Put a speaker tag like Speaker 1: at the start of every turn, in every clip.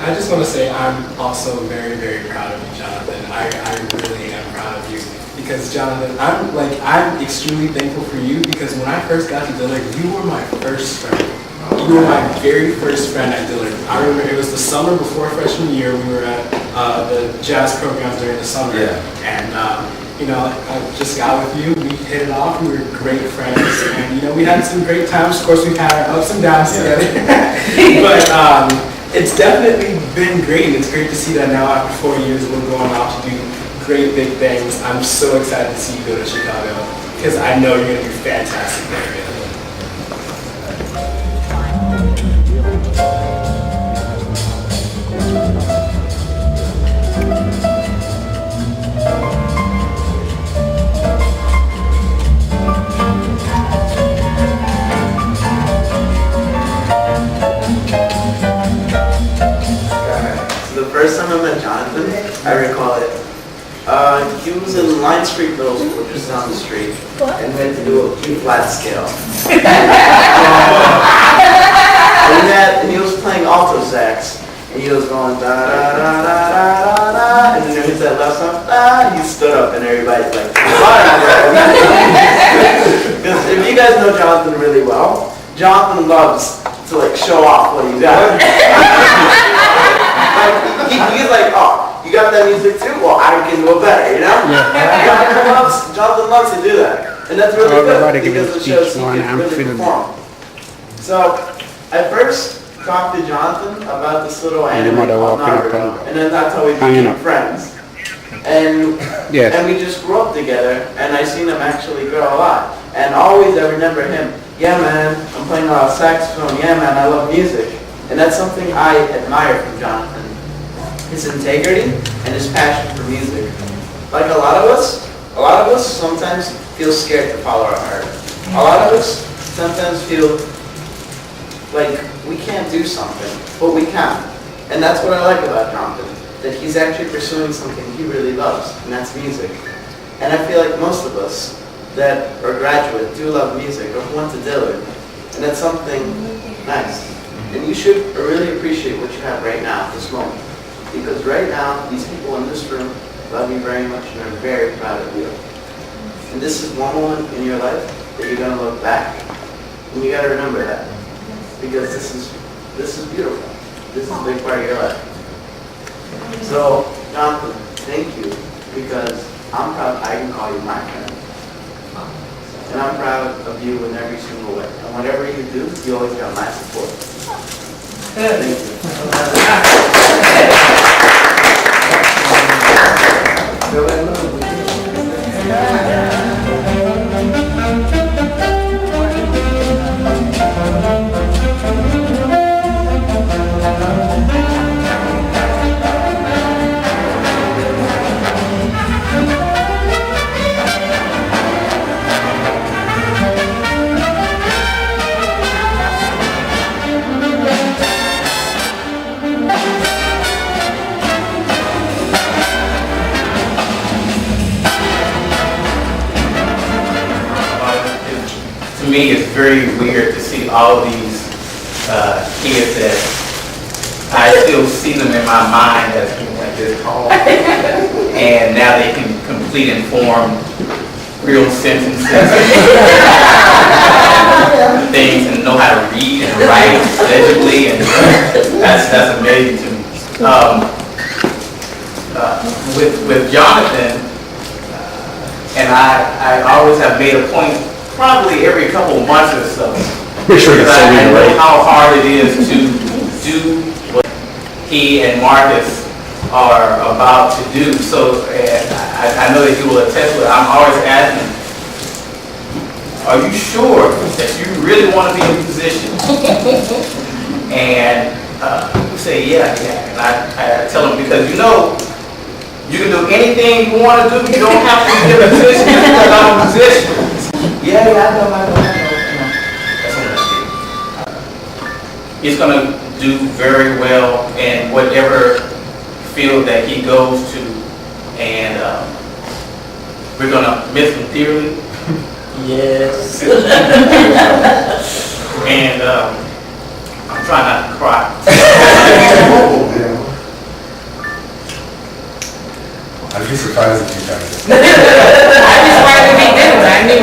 Speaker 1: I just want to say I'm also very, very proud of you, Jonathan. I really am proud of you because, Jonathan, I'm extremely thankful for you because when I first got to Dillard, you were my first friend. You were my very first friend at Dillard. I remember it was the summer before freshman year. We were at the jazz programs during the summer, and I just got with you. We hit it off. We were great friends, and we had some great times. Of course, we've had our ups and downs together, but. It's definitely been great. It's great to see that now after 4 years we're going off to do great big things. I'm so excited to see you go to Chicago because I know you're going to be fantastic there.
Speaker 2: First time I met Jonathan, I recall it. He was in Line Street Middle School, just down the street, and we had to do a B-flat scale. And he was playing alto sax, and he was going da da da da da da da, and then when he said left side, da, he stood up, and everybody's like, because if you guys know Jonathan really well, Jonathan loves to show off what he's got. He's like, oh, you got that music too? Well, I can do it better, Jonathan loves to do that. And that's really good because it shows he can really perform. So, I first talked to Jonathan about this little anime called Naruto, and then that's how we became friends. And we just grew up together, and I seen him actually grow a lot. And always I remember him, yeah man, I'm playing a lot of saxophone, yeah man, I love music. And that's something I admire from Jonathan. His integrity and his passion for music. Like a lot of us sometimes feel scared to follow our heart. A lot of us sometimes feel like we can't do something, but we can. And that's what I like about Jonathan, that he's actually pursuing something he really loves, and that's music. And I feel like most of us that are graduate do love music or want to do it. And that's something nice. And you should really appreciate what you have right now at this moment. Because right now, these people in this room love you very much and are very proud of you. And this is one moment in your life that you're going to look back. And you got to remember that. Because this is beautiful. This is a big part of your life. So, Jonathan, thank you. Because I'm proud I can call you my friend. And I'm proud of you in every single way. And whatever you do, you always got my support. Thank
Speaker 3: To me, it's very weird to see all these kids that I still see them in my mind as being like this tall, and now they can complete and form real sentences, things, and know how to read and write legibly, and that's amazing to me. With Jonathan, and I always have made a point, probably every couple of months or so, because I know how hard it is to do what he and Marcus are about to do. So I know that you will attest to it. I'm always asking, are you sure that you really want to be a musician? And you say, yeah. And I tell them, because you can do anything you want to do. You don't have to be a musician because I'm a musician. Yeah, I know. That's what I'm saying. It's going to do very well in whatever field that he goes to, and we're gonna miss him dearly.
Speaker 4: Yes.
Speaker 3: And I'm trying not to cry.
Speaker 5: I'd be surprised if you guys.
Speaker 4: I just wanted to be different. I knew.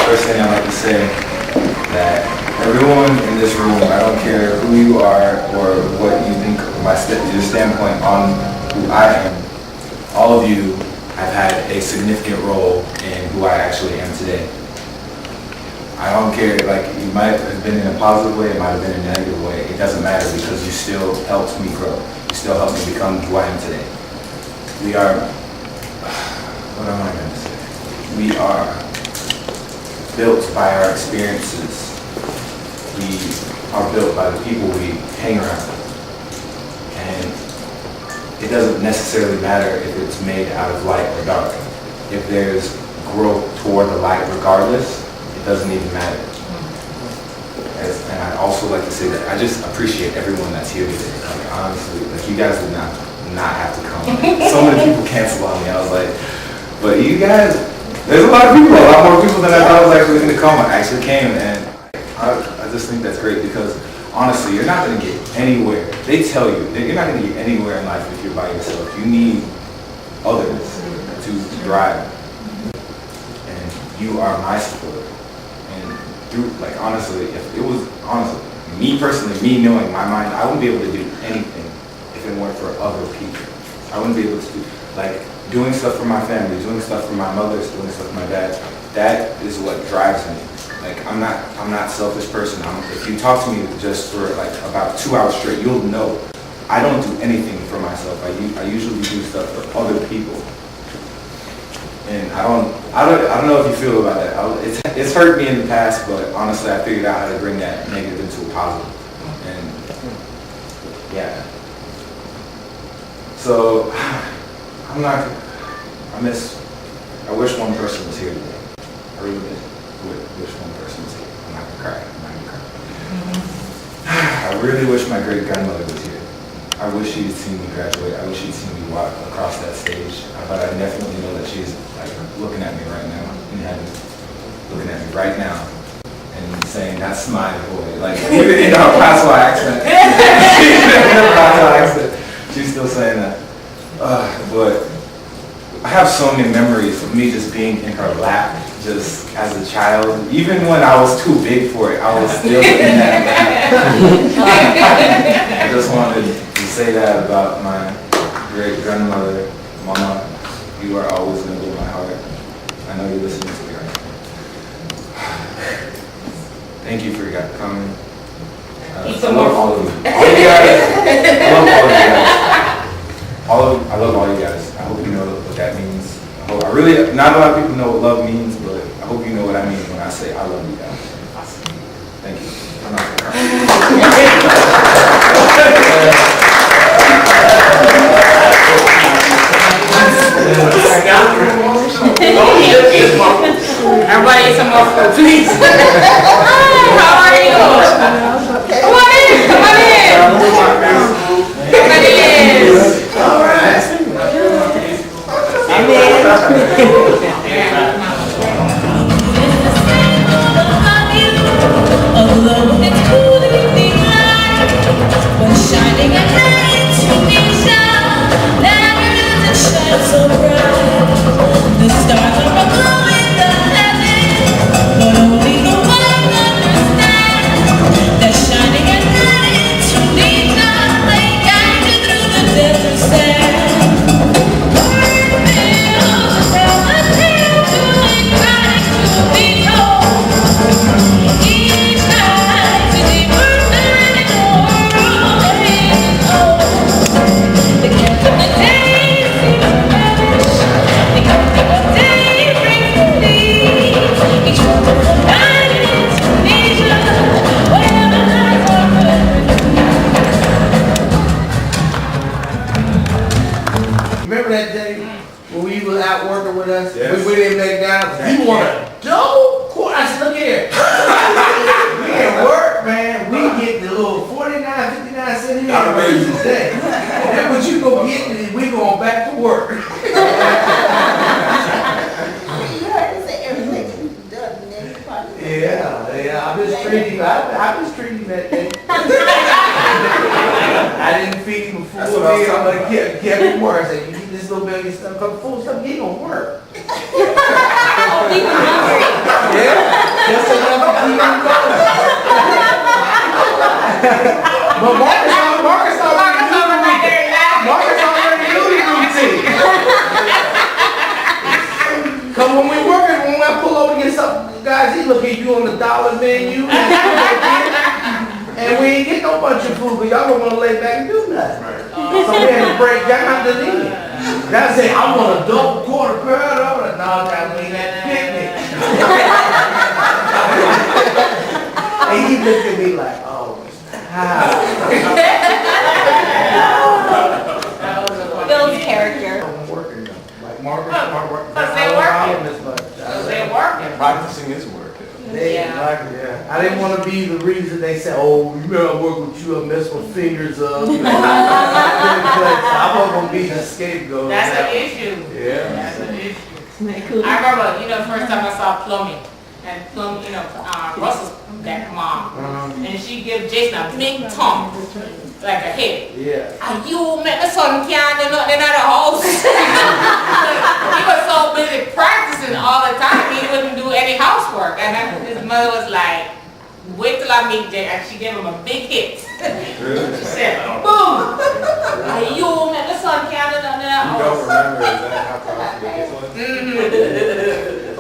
Speaker 5: First thing I'd like to say that everyone in this room, I don't care who you are or what you think your standpoint on who I am, all of you have had a significant role in who I actually am today. I don't care, like, you might have been in a positive way, it might have been in a negative way. It doesn't matter because you still helped me grow. You still helped me become who I am today. We are, what am I going to say? We are built by our experiences. We are built by the people we hang around. And it doesn't necessarily matter if it's made out of light or dark. If there's growth toward the light regardless, it doesn't even matter. And I'd also like to say that I just appreciate everyone that's here today. Like, honestly, like, you guys did not have to come. Like, so many people canceled on me. I was like, but you guys, there's a lot of people, a lot more people than I thought was actually going to come. I actually came, and I just think that's great because honestly, you're not going to get anywhere. They tell you that you're not going to get anywhere in life if you're by yourself. You need others to drive, and you are my support. And through, like, honestly, if it was me personally, me knowing my mind, I wouldn't be able to do anything if it weren't for other people. I wouldn't be able to do, like, doing stuff for my family, doing stuff for my mother, doing stuff for my dad. That is what drives me. Like, I'm not a selfish person. If you talk to me just for like about 2 hours straight, you'll know I don't do anything for myself. I usually do stuff for other people. And I don't know if you feel about that. It's hurt me in the past, but honestly, I figured out how to bring that negative into a positive. And yeah. So I wish one person was here today. I really wish one person was here. I'm not gonna cry. I really wish my great grandmother was here. I wish she had seen me graduate. I wish she'd seen me walk across that stage. But I definitely know that she's like looking at me right now in heaven, looking at me right now, and saying, "That's my boy." Like, even in her Paso accent, she's still saying that. But I have so many memories of me just being in her lap, just as a child. Even when I was too big for it, I was still in that lap. I just wanted to say that about my great grandmother, Mama. You are always going to be in my heart. I know you're listening to me right now. Thank you for coming. I love all of you. All of you guys. I love all of you guys. I love all you guys. I hope you know what that means. Not a lot of people know what love means, but I hope you know what I mean when I say I love you guys. Thank you. I'm not gonna cry.
Speaker 4: Everybody eat some more food, please. Hi, how are you? Come on in, come on in. Come on in.
Speaker 2: All right.
Speaker 4: I'm in.
Speaker 6: want a double quarter? I said, look here. We at work, man. We get the little 49, 59 cent in today. Then what you gonna get is we going back to work. Yeah, I'm just treating that thing. I didn't feed him a full meal, but I kept him worse. I said, you eat this little bit of your stuff, come full stuff, he ain't gonna work. Yeah, just enough to keep him going. But Marcus already knew the routine. Cause when I pull over to get something, guys, he look at you on the dollar menu, and we ain't get no bunch of food, cause y'all don't wanna lay back and do nothing. So we had to break down to the end. Guys say, I want a double quarter pounder. No, guys, we ain't at the picnic. And he looked at me like, oh, how?
Speaker 4: Builds character.
Speaker 6: I'm working though. Like Marcus,
Speaker 3: They're working.
Speaker 1: Practicing is work.
Speaker 6: I didn't want to be the reason they said, oh, you better work with you, I mess my fingers up. I wasn't going to be the scapegoat.
Speaker 3: That's an issue.
Speaker 6: Yeah.
Speaker 3: That's an issue. I remember, the first time I saw plumbing, and Russell's back mom, and she gave Jason a big tongue, like a hit.
Speaker 6: Yeah.
Speaker 3: And you make my son can't do nothing at the house. He was so busy practicing all the time, he wouldn't do any housework. And then his mother was like, wait till I meet Jay, and she gave him a big hit. She said, boom! And you make my son can't do nothing at the
Speaker 1: You
Speaker 3: house.
Speaker 1: don't remember, is that how fast it gets one?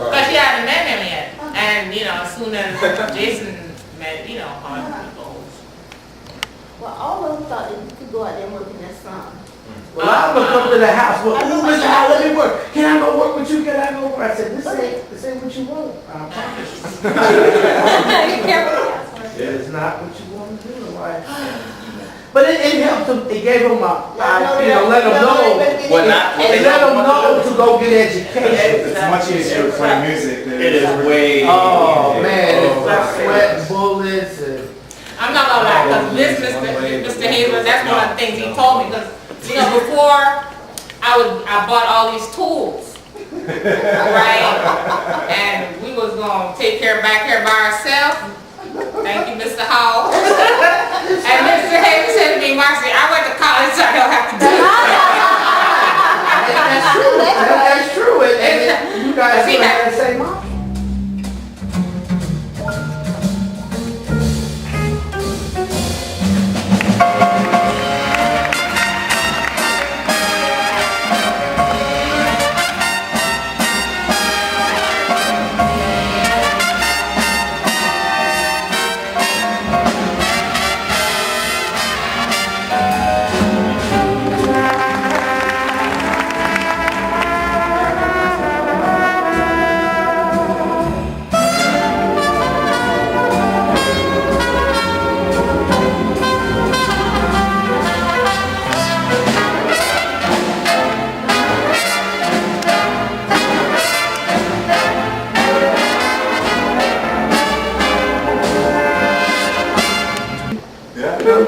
Speaker 3: Because she hadn't met him yet. And, as soon as Jason met, how it goes.
Speaker 7: Well, all of them thought that you could go out there and work in that sun.
Speaker 6: Well, I'm going to come to the house. Well, ooh, Mr. Howell, let me work. Can I go work with you? Can I go work? I said, this ain't what you want. I promise you. It's not what you want to do. Right? But it helped him. It gave him let him know. Let him know to go get education.
Speaker 5: It's much easier to play music than
Speaker 3: It is way.
Speaker 6: Oh, man. It's sweat and bullets.
Speaker 3: I'm not gonna lie, because Mr. Hazel, that's one of the things he told me, because, before I bought all these tools, right? And we was gonna take care back here by ourselves. Thank you, Mr. Howell. And Mr. Hazel said to me, Marcy, I went to college, so I don't have to do it.
Speaker 6: That's true. And you guys have the same option.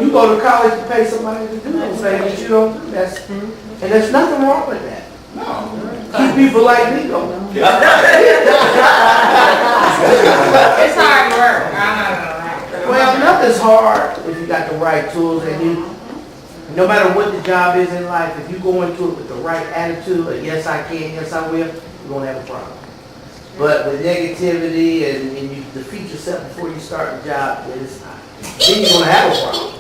Speaker 6: You go to college to pay somebody to do those things that you don't do. And there's nothing wrong with that.
Speaker 3: No.
Speaker 6: These people like me don't.
Speaker 3: It's hard work.
Speaker 6: Well, nothing's hard if you got the right tools, and no matter what the job is in life, if you go into it with the right attitude, of yes I can, yes I will, you're gonna have a problem. But with negativity and you defeat yourself before you start the job, then you're gonna have a problem.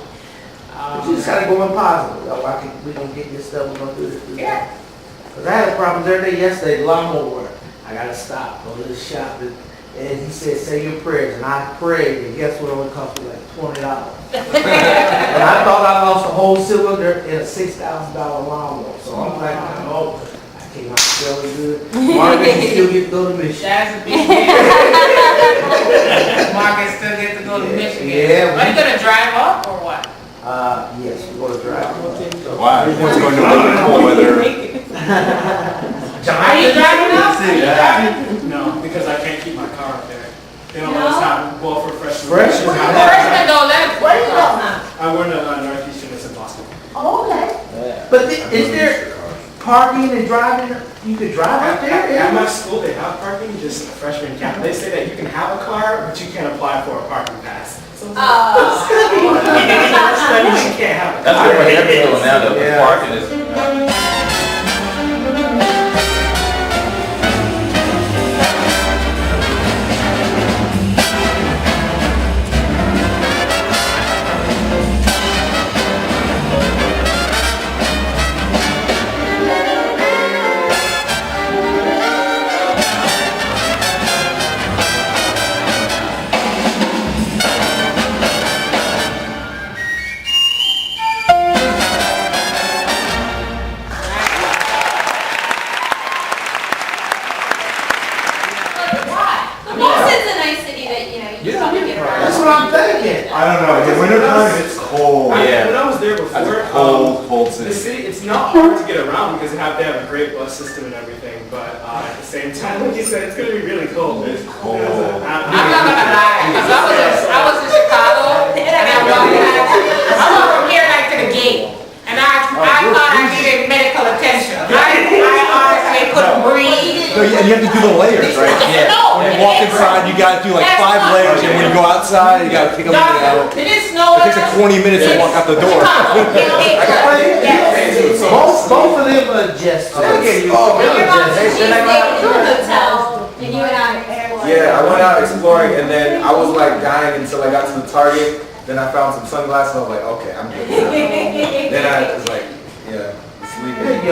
Speaker 6: But you just gotta go in positive. Oh, we're gonna get this stuff, we're gonna do this.
Speaker 3: Yeah.
Speaker 6: Because I had a problem every day yesterday, lawnmower. I gotta stop, go to the shop, and he said, say your prayers. And I prayed, and guess what? It only cost me like $20. And I thought I lost a whole cylinder in a $6,000 lawnmower. So I'm like, oh, I came out smelling good. Marcus still get to go to Michigan.
Speaker 3: That's a big deal. Marcus still gets to go to Michigan.
Speaker 6: Yeah.
Speaker 3: Are you gonna drive up or what?
Speaker 6: Yes, we're going to drive.
Speaker 5: Why? What's going to be cold weather?
Speaker 4: Are you driving up? Are you driving?
Speaker 1: No, because I can't keep my car up there. They don't let us have, well, for freshmen.
Speaker 6: Freshmen?
Speaker 4: Freshmen don't let.
Speaker 7: Where you going?
Speaker 1: I went to Northeastern, it's in Boston.
Speaker 7: Oh, okay.
Speaker 6: But is there parking and driving? You could drive up there?
Speaker 1: At my school, they have parking, just freshmen can't. They say that you can have a car, but you can't apply for a parking pass. So it's like, you can't have a car.
Speaker 3: That's what they're doing now, though, the parking is.
Speaker 4: Boston's a nice city that, you know, you can come and get around.
Speaker 6: That's what I'm thinking.
Speaker 5: I don't know, in wintertime, it's cold.
Speaker 3: Yeah.
Speaker 1: When I was there
Speaker 5: That's
Speaker 1: before,
Speaker 5: a cold
Speaker 1: the
Speaker 5: city.
Speaker 1: city, it's not hard to get around because they have a great bus system and everything, but at the same time, like you said, it's gonna be really cold.
Speaker 5: It's cold.
Speaker 4: I'm not gonna lie, because I was in Chicago, and I walked from here like to the gate, and I thought I needed medical attention. I honestly couldn't breathe.
Speaker 8: No, and you have to do the layers, right?
Speaker 3: Yeah.
Speaker 4: No,
Speaker 8: When you walk inside, you gotta do like 5 layers, and when you go outside, you gotta take them out.
Speaker 4: Did it snow?
Speaker 8: It takes like 20 minutes to walk out the door.
Speaker 6: Both of them adjust.
Speaker 5: Yeah, I went out exploring and then I was like dying until I got to the Target. Then I found some sunglasses. I was like, okay, I'm good. Then I was like, yeah, sleeping.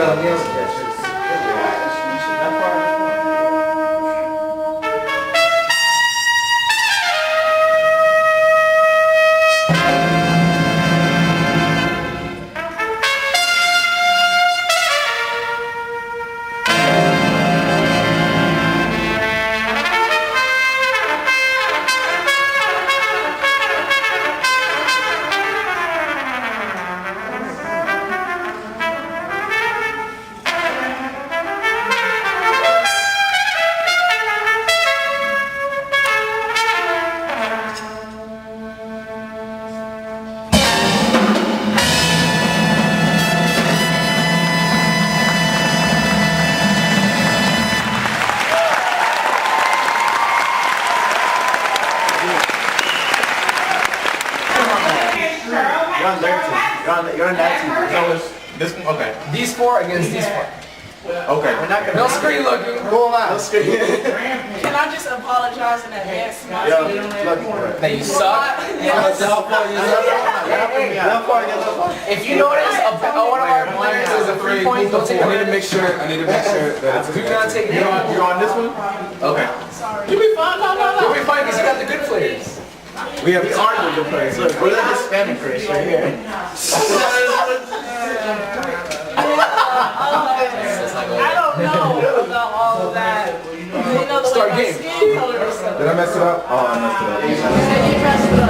Speaker 8: You're on that team.
Speaker 3: This one, okay.
Speaker 8: These 4 against these 4.
Speaker 3: Okay.
Speaker 8: No screen looking. Go on.
Speaker 9: Can I just apologize in advance to my student?
Speaker 8: That you suck. If you notice, one of our players is a 3-point. Don't take. I need to make sure that it's. Do not take. You're on this one. Okay.
Speaker 9: You'll be fine, no.
Speaker 8: You'll be fine because you got the good players.
Speaker 6: We are the good players. Look, we're the Hispanic race right here.
Speaker 9: I don't know about all of that. You know the way my skin color is.
Speaker 5: Did I mess it up? Oh, I messed it up.
Speaker 9: You messed it up.